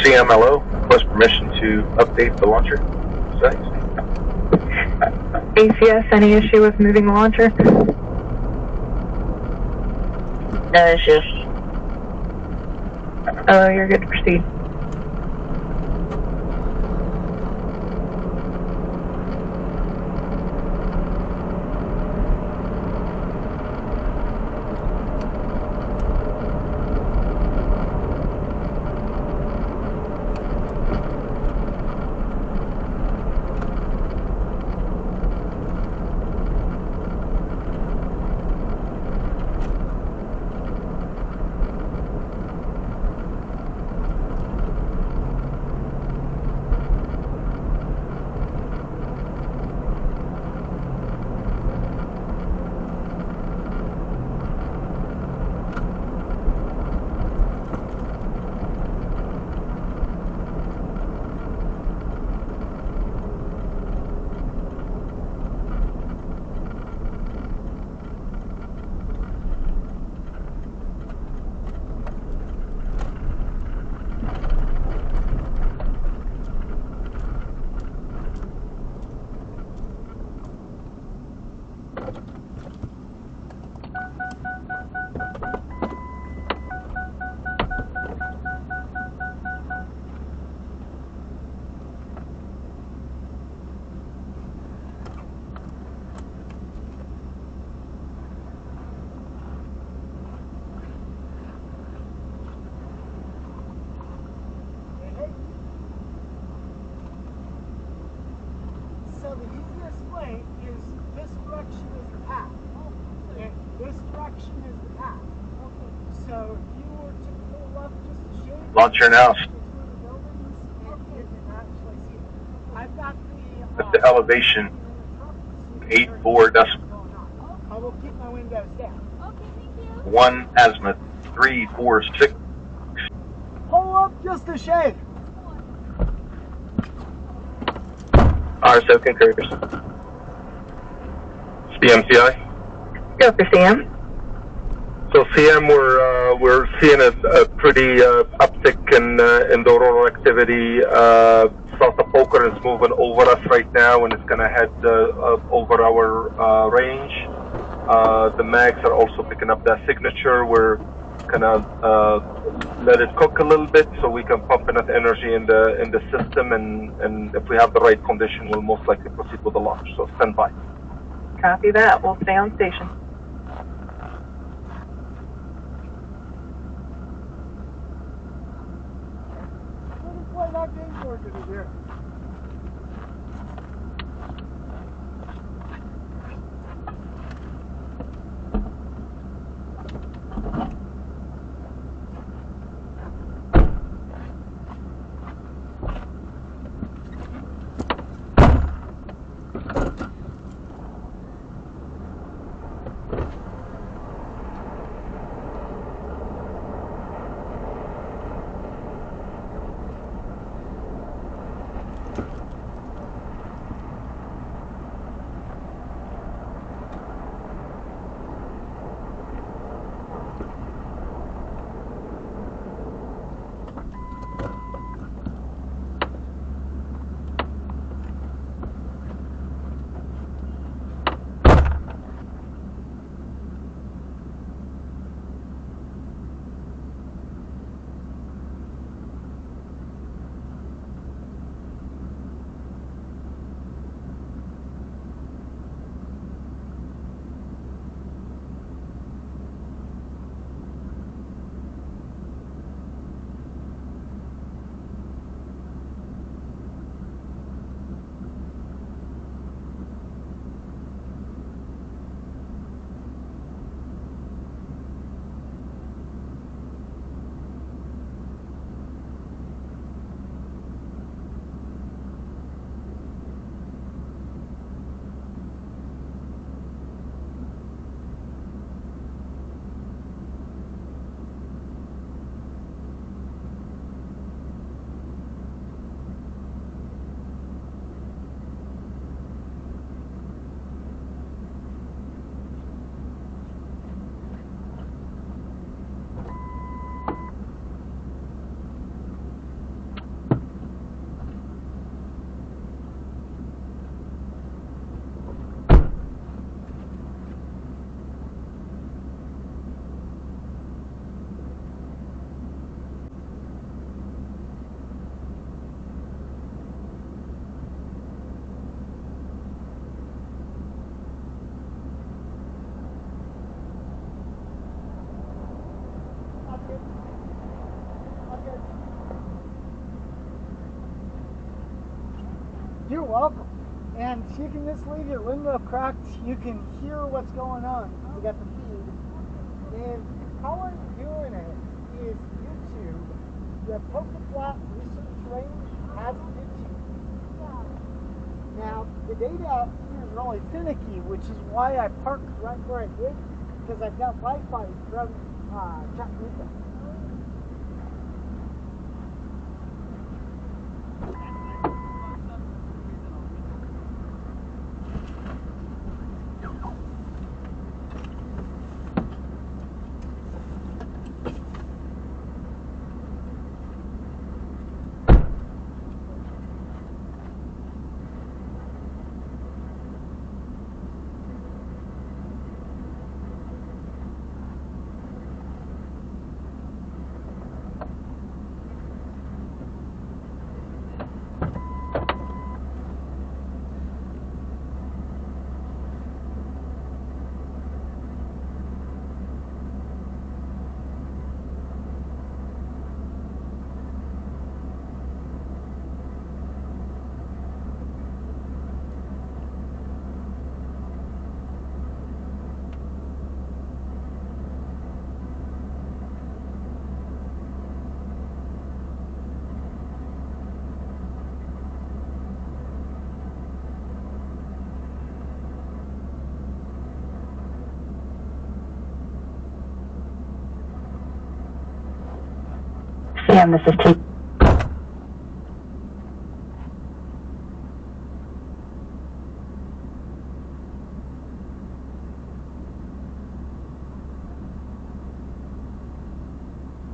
CMLO, request permission to update the launcher settings. ACS, any issue with moving the launcher? No issues. Oh, you're good to proceed. So the easiest way is this direction is the path. And this direction is the path. So if you were to pull up just a shade Launcher now. between the buildings, you can actually see it. I've got The elevation 84 decibel. I will keep my windows down. 1 azimuth 346. Pull up just a shade. RSO concurs. CMCI. Go for CM. So CM, we're seeing a pretty uptick in the auroral activity. South of Poker is moving over us right now, and it's going to head over our range. The mags are also picking up that signature. We're gonna let it cook a little bit so we can pump enough energy in the system, and if we have the right condition, we'll most likely proceed with the launch. So stand by. Copy that. We'll stay on station. Let me play that game for you here. You're welcome. And you can just leave your window cracked. You can hear what's going on. You got the feed. And how I'm doing it is YouTube. The Poker Flat Research Range has YouTube. Now, the data out here is really finicky, which is why I parked right where I did, because I've got Wi-Fi from Chattanooga. Sam, this is T.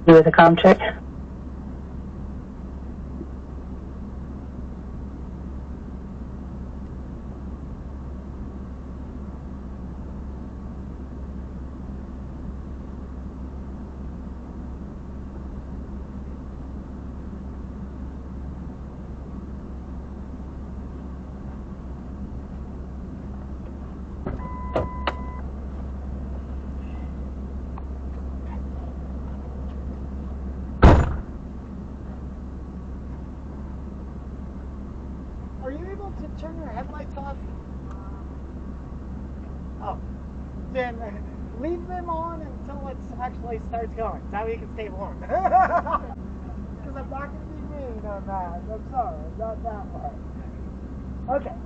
You with a comm check? Are you able to turn your headlights off? Oh, then leave them on until it actually starts going. That way you can stay warm. Because I'm not going to be mean on that. I'm sorry, not that way. Okay.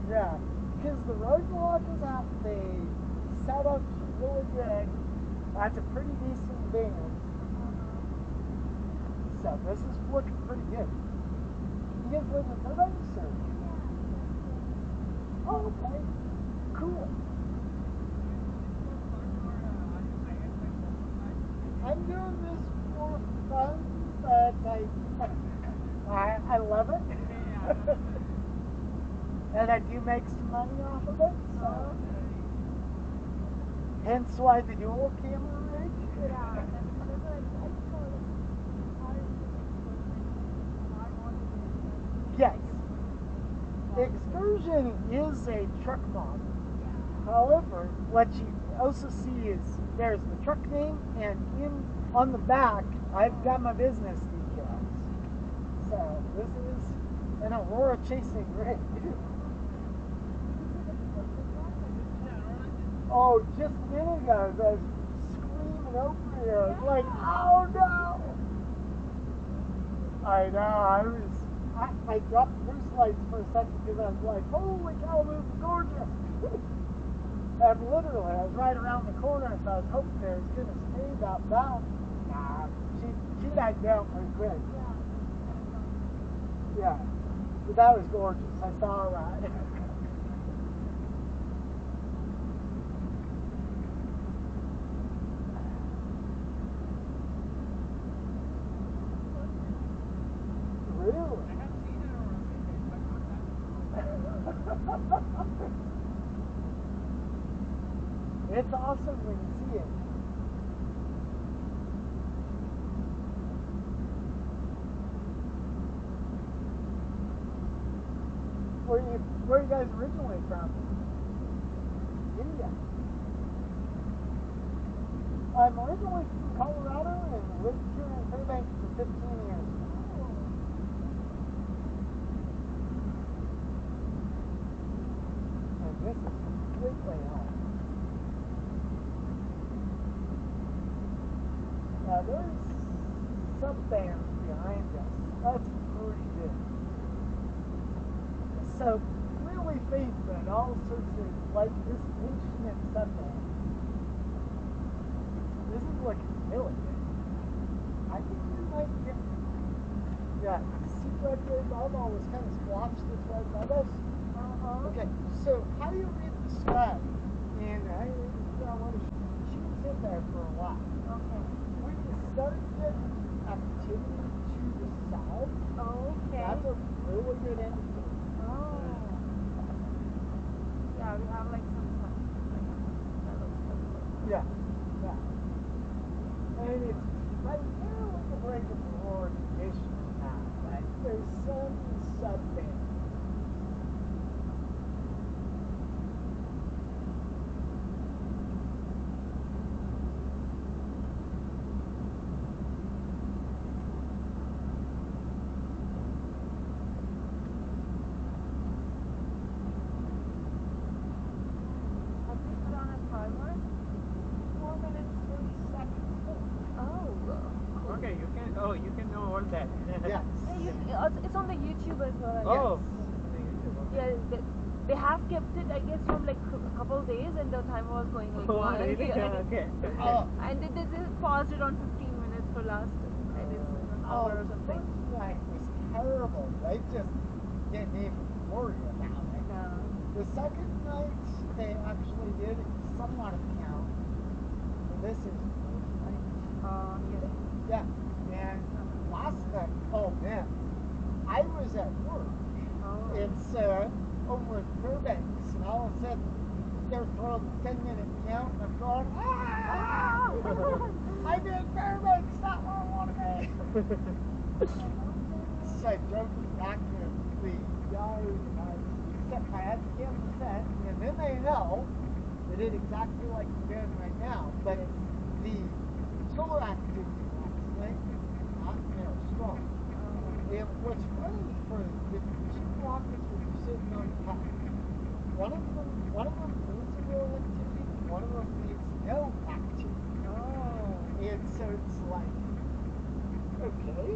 Yeah, because the roadblock is out. The setup's really good. That's a pretty decent band. So this is looking pretty good. You guys live in Burbank, or? Oh, okay. Cool. I'm doing this for fun, but I love it. And I do make some money off of it, so. Hence why the dual camera rig. Yes. Excursion is a truck model. However, what you also see is there's the truck name, and on the back, I've got my business details. So this is an Aurora chasing rig. Oh, just a minute ago, I was screaming over here. I was like, oh no! I know, I dropped the boost lights for a second because I was like, holy cow, this is gorgeous! And literally, I was right around the corner, so I was hoping they was going to stay about that. Nah, she died down pretty quick. Yeah, but that was gorgeous. I saw that. Really? It's awesome when you see it. Where are you guys originally from? India. I'm originally from Colorado and lived here in Fairbanks for 15 years. And this is completely home. Now there's sub bands behind us. That's pretty good. So really faith in all sorts of like distinction and sub bands. This is looking really good. I think we might get. Yeah, see right there, Bubba was kind of squashed this way, Bubba. Okay, so how do you read the sky? And I want to shoot in there for a while. Okay. When you start getting activity to the south, Okay. that's a really good indicator. Oh. Yeah, we have like some sun. That looks good. Yeah, yeah. And it's right there with the break of the Lord conditions now. Like there's some sub-band. Have you put on a timer? 4 minutes, 30 seconds. Oh. Okay, you can know all that. Yes. It's on the YouTube as well. I Oh. guess. Yeah, they have kept it, I guess, from like a couple of days, and the timer was going like Oh, one. really? Yeah. Okay. Oh. And they paused it on 15 minutes for last, I guess, an hour or something. First night was terrible. They just didn't even worry about it. Yeah. The second night, they actually did somewhat of a count. So this is right. Yes. Yeah. And last night, oh man, I was at work. Oh. It's over at Fairbanks, and all of a sudden they're throwing the 10-minute count, and I'm going, ah! I'm in Fairbanks, not where I want to be. So I drove to the back of the yard, and I had to give them the set, and then they know they did exactly like you're doing right now, but the solar activity last night, not strong. And what's funny for the two rockets where you're sitting on top, one of them needs a little activity, one of them needs no activity. Oh. And so it's like, okay. I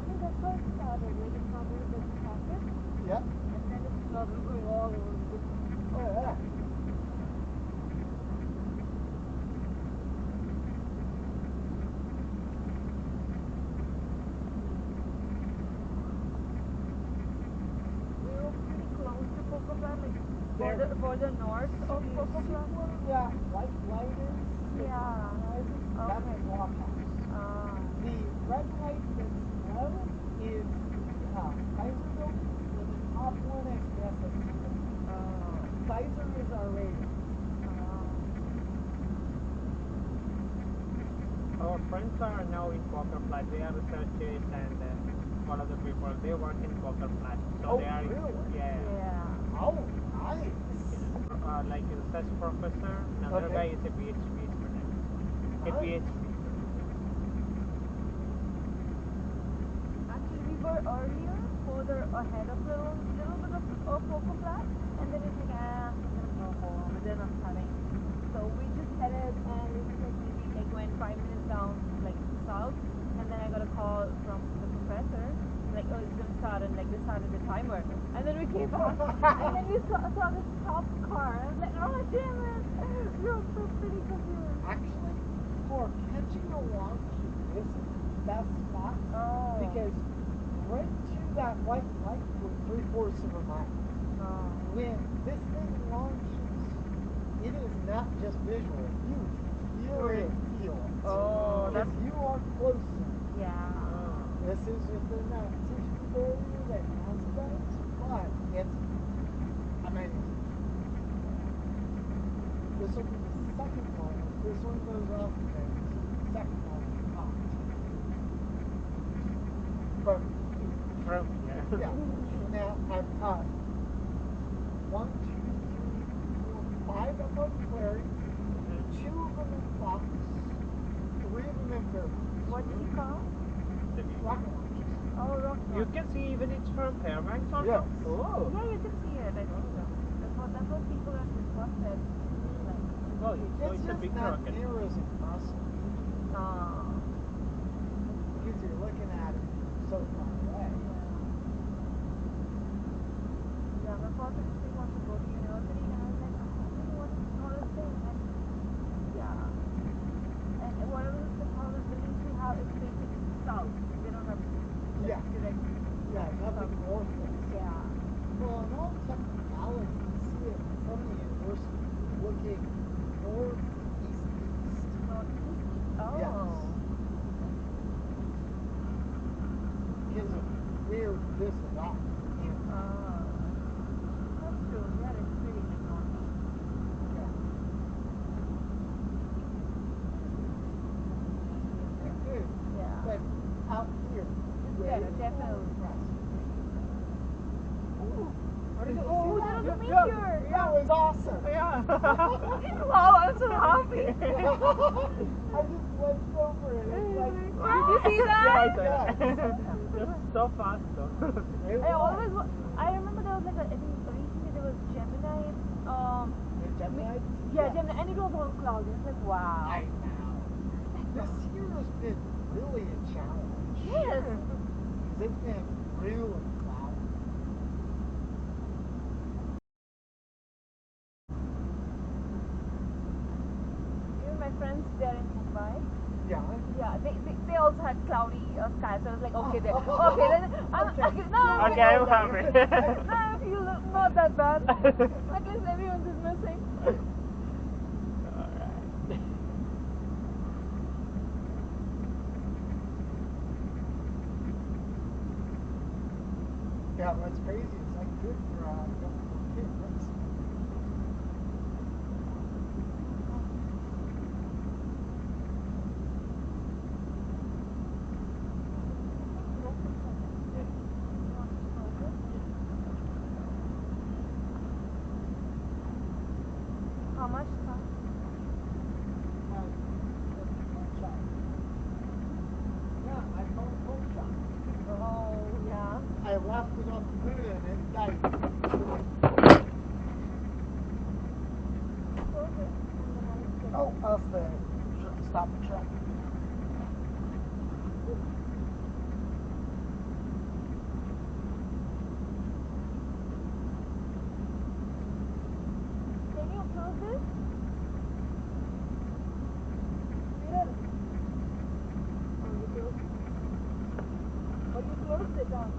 think that's how it started. Like it started with the pocket, Yep. and then it started going all over the place. Oh yeah. We were pretty close to Coco Flat, like There. further north of You Coco see Flat. where that white light is? Yeah. That's Okay. Blockhouse. The red light that's low is the Kaiser building, and the top one is the SST building. Kaiser is our radio. Our friends are now in Poker Flat. They are researchers and all other people. They work in Poker Flat. So Oh, they are, really? Yeah. Yeah. Oh, nice. Like a research professor. Another Okay. guy is a PhD student. A Nice. PhD. Actually, we were earlier, further ahead of little bit of Coco Flat, and then it's like, I'm gonna go home, and then I'm having. So we just headed, and it was like maybe like went 5 minutes down, like south, and then I got a call from the professor, like, oh, it's gonna start, and like they started the timer, and then we came back, and then we saw the stop car, and I was like, oh damn it, we were so pretty confused. Actually, for catching a launch, this is the best spot Oh. because right to that white light, we're 3/4 of a mile. Oh. When this thing launches, it is not just visual. You hear it and feel it. Oh, Because that's you are closer. yeah. This is within that safety barrier that NASA does, but it's amazing. This will be the second one. If this one goes off, then this will be the second one we caught. From you. From here. Yeah. Now, I've caught 1, 2, 3, 4, 5 up on Clary, 2 of them in Fox, 3 of them in Fairbanks. What do you call? Rocket launches. Oh, rock. You can see even it's from Fairbanks also. Yes. Oh. Yeah, you can see it. I think so. That's what people have requested. Like, Oh, so It's it's a just big not rocket. near as impressive because you're looking at it so far away. Yeah, my father actually wants to go to university, and I was like, I don't know what it's called a thing. And yeah, and whatever the college buildings we have is facing south. They don't have Yeah. direct. Yeah, nothing north of us. Yeah. Well, in all technicality, you see it from the university looking northeast. Northeast. Oh. Yes. Because of where this is at. That's true. Yeah, it's pretty big northeast. Yeah. It is. Yeah. But out here, It's better, definitely. What is it? Oh, Oh, that was a yeah, meteor. That was awesome. Yeah. Wow, I'm so happy. I just glanced over it. It's like, Did you see that? Yeah, I saw Yeah. it. It was so fast though. it was. I remember there was like I think recently there was Gemini. The Gemini? Yeah, Gemini, and it was all cloudy. It's like wow. I know. This year has been really a challenge. Yes. It's been really cloudy. Even my friends there in Mumbai. Yeah. Yeah, they also had cloudy skies. So I was like, okay, then now Okay, I'm happy. now I feel not that bad. At least everyone's is missing. Alright. Yeah, what's crazy is like good for kids. How much? Yeah, my phone shot. Oh, yeah. I left it on the moon and it died. Oh, off the stop the truck. Can you close this? Mirror. Oh, you closed it. Oh, you closed it down.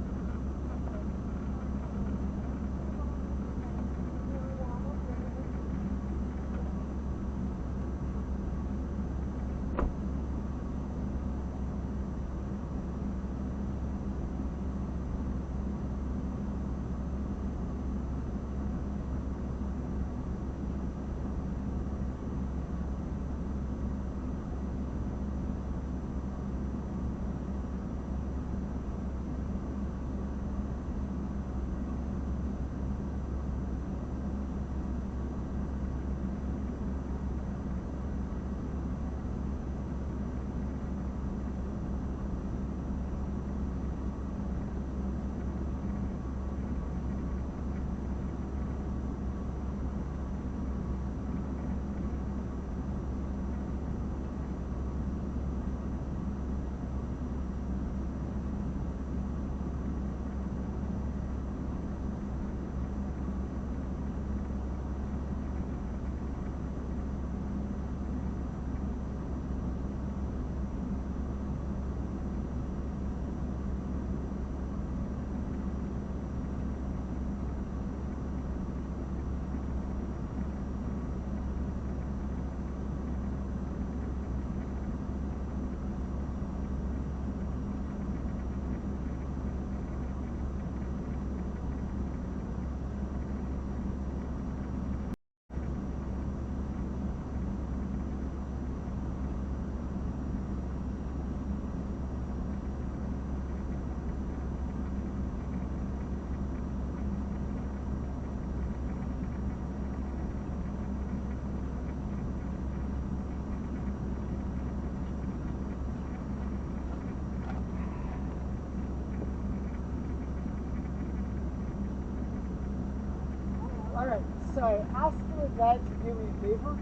So I asked the guy to do me a favor.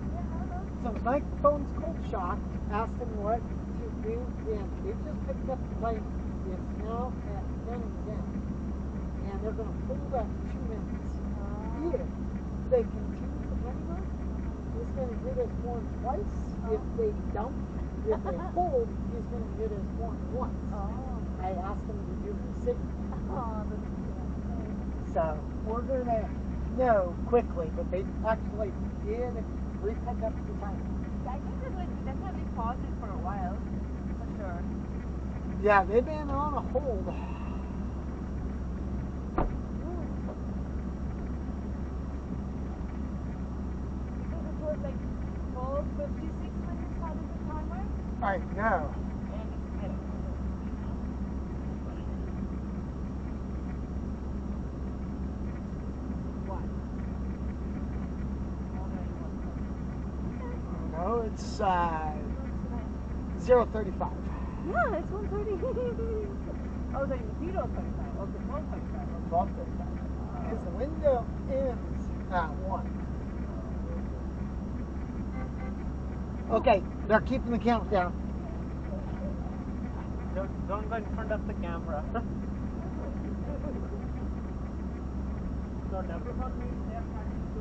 So my phone's cold shocked. Asked him what to do, and they just picked up the light. It's now at 10 again, and they're going to hold at 2 minutes. If they continue the timer, he's going to hit his horn twice. If they don't, if they hold, he's going to hit his horn once. I asked him to do the signal. So we're going to know quickly, but they actually did re-pick up the timer. I think that like definitely paused it for a while, for sure. Yeah, they've been on a hold. Because it was like 12:56 when you started the timer, I know. and it's like, what? No, it's 0:35. Yeah, it's 1:30. Oh, the 0:35. Okay, 12:35. 12:35. Because the window ends at 1. Okay, they're keeping the count down. Don't go in front of the camera. So Deborah means they are starting to.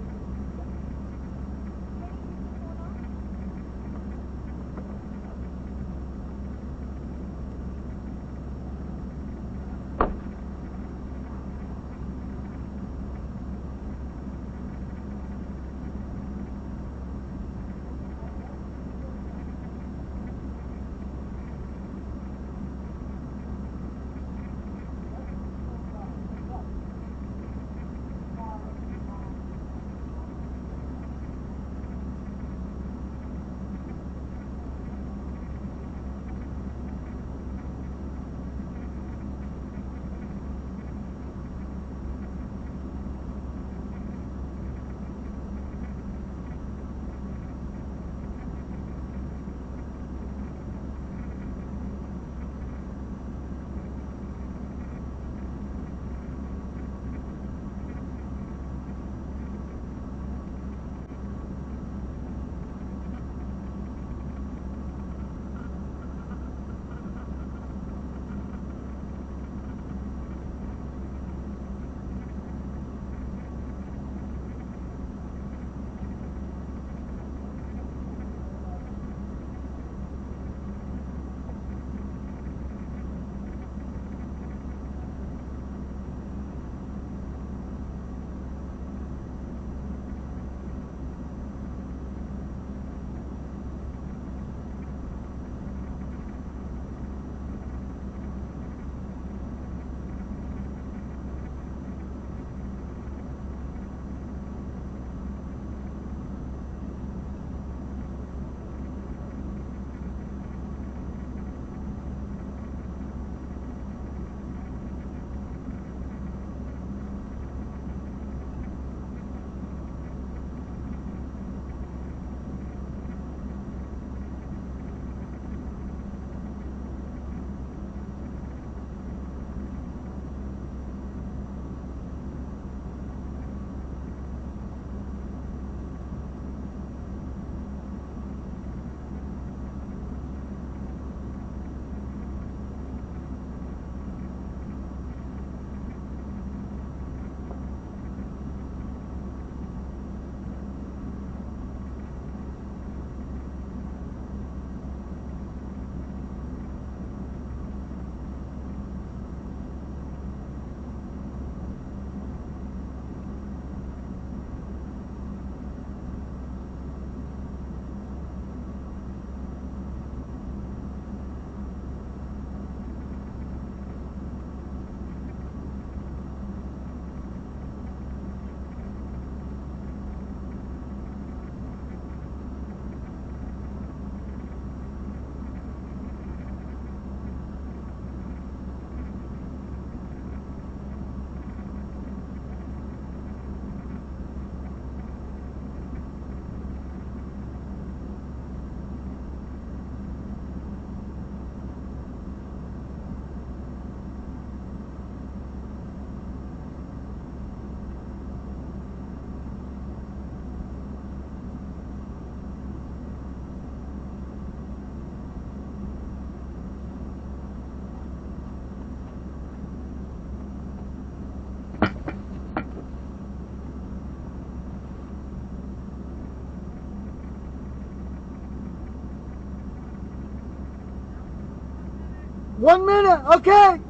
1 minute, okay.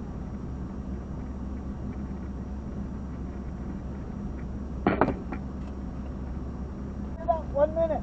About 1 minute.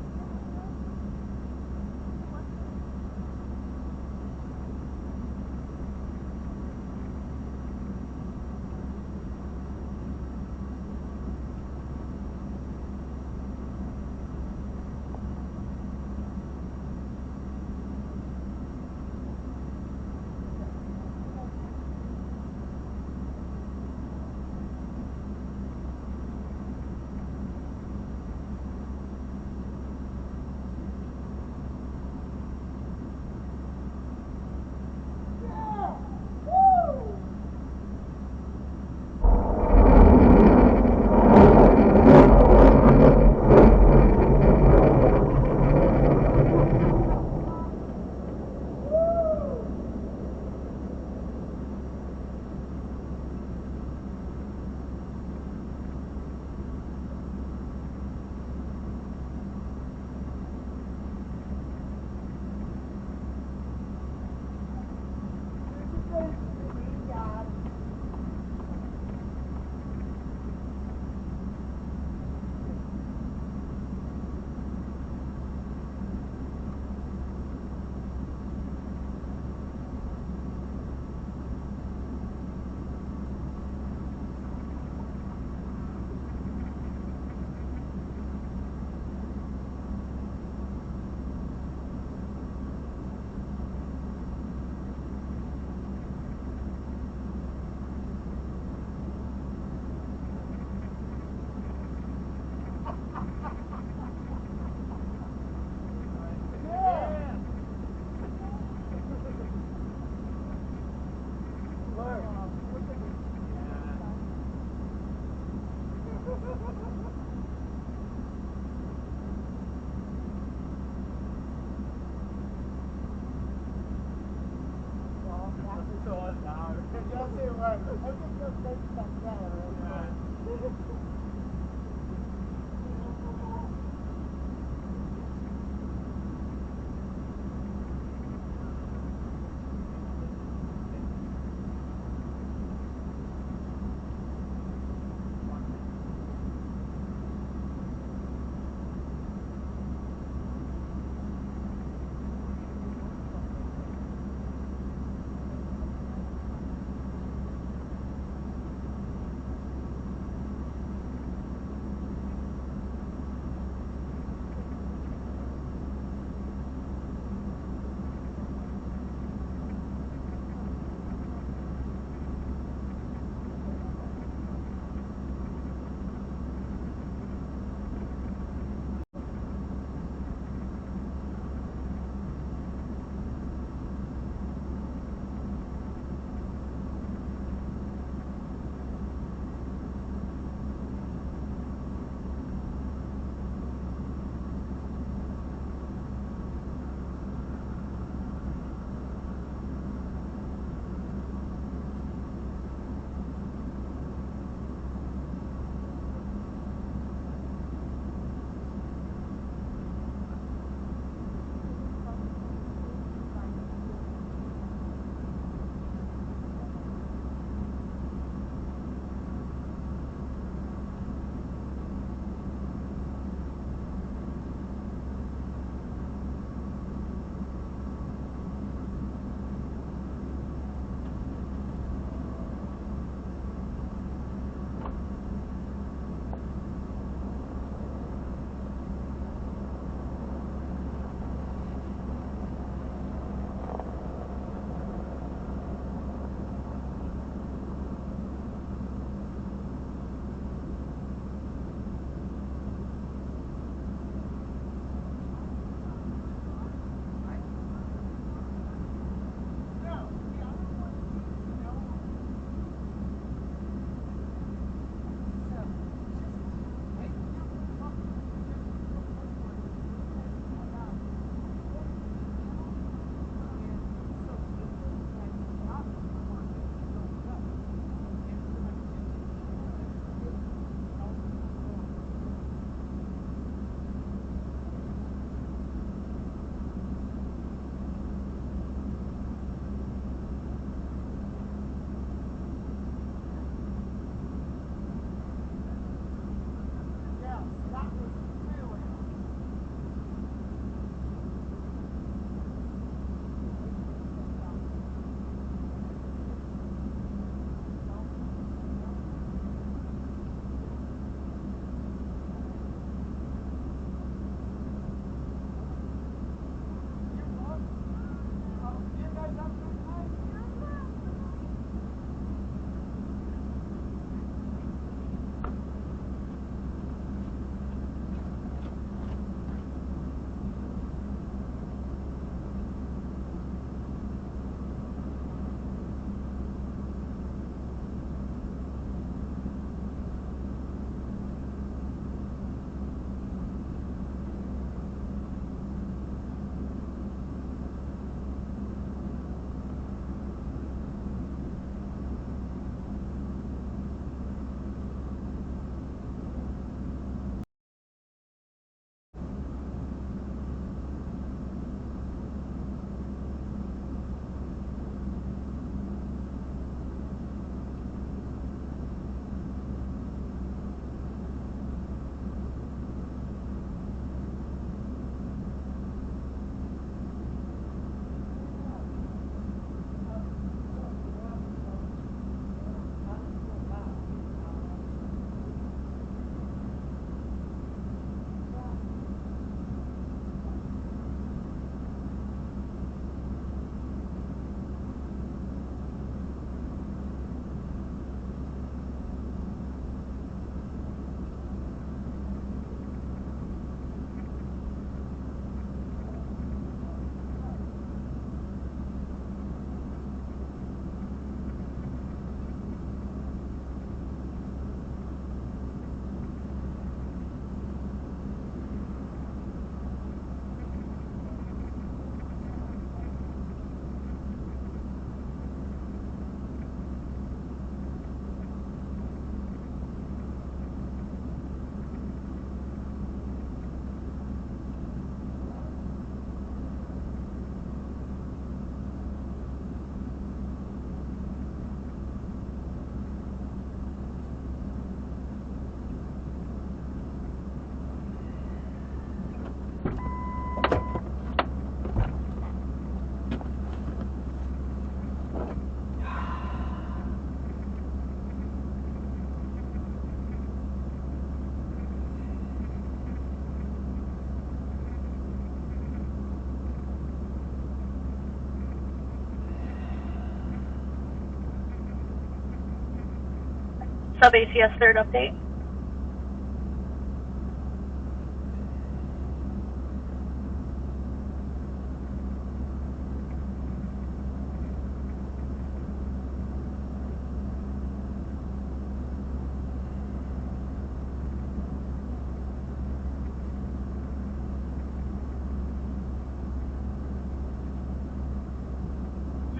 Sub ACS third update.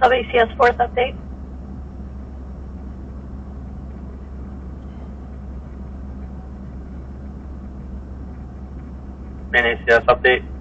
Sub ACS fourth update. Main ACS update.